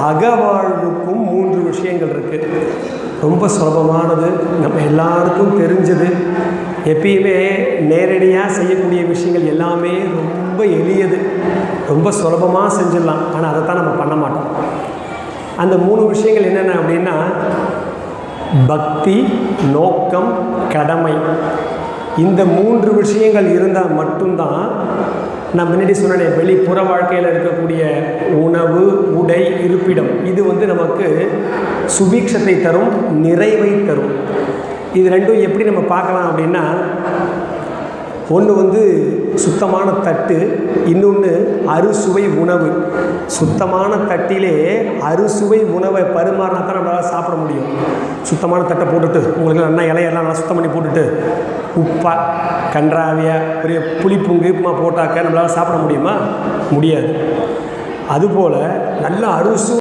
அகவாழ்வுக்கும் 3 விஷயங்கள் இருக்குது. ரொம்ப சுலபமானது, நம்ம எல்லாருக்கும் தெரிஞ்சது. எப்பயுமே நேரடியாக செய்யக்கூடிய விஷயங்கள் எல்லாமே ரொம்ப எளியது, ரொம்ப சுலபமாக செஞ்சிடலாம். ஆனால் அதைத்தான் நம்ம பண்ண மாட்டோம். அந்த 3 விஷயங்கள் என்னென்ன அப்படின்னா, பக்தி, நோக்கம், கடமை. இந்த 3 விஷயங்கள் இருந்தால் மட்டும்தான் நான் முன்னாடி சொன்னேன், வெளிப்புற வாழ்க்கையில் இருக்கக்கூடிய உணவு, உடை, இருப்பிடம், இது நமக்கு சுபீட்சத்தை தரும், நிறைவை தரும். இது ரெண்டும் எப்படி நம்ம பார்க்கலாம் அப்படின்னா, ஒன்று சுத்தமான தட்டு, இன்னொன்று அறுசுவை உணவு. சுத்தமான தட்டிலே அறுசுவை உணவை பரிமாறினா தான் நம்மளால் சாப்பிட முடியும். சுத்தமான தட்டை போட்டுட்டு உங்களுக்கு நல்லா இலையெல்லாம் நல்லா சுத்தம் பண்ணி போட்டுட்டு உப்பாக கன்றாவியாக பெரிய புளிப்புங்கு உப்புமா போட்டாக்க நம்மளால் சாப்பிட முடியுமா? முடியாது. அதுபோல் நல்ல அறுசு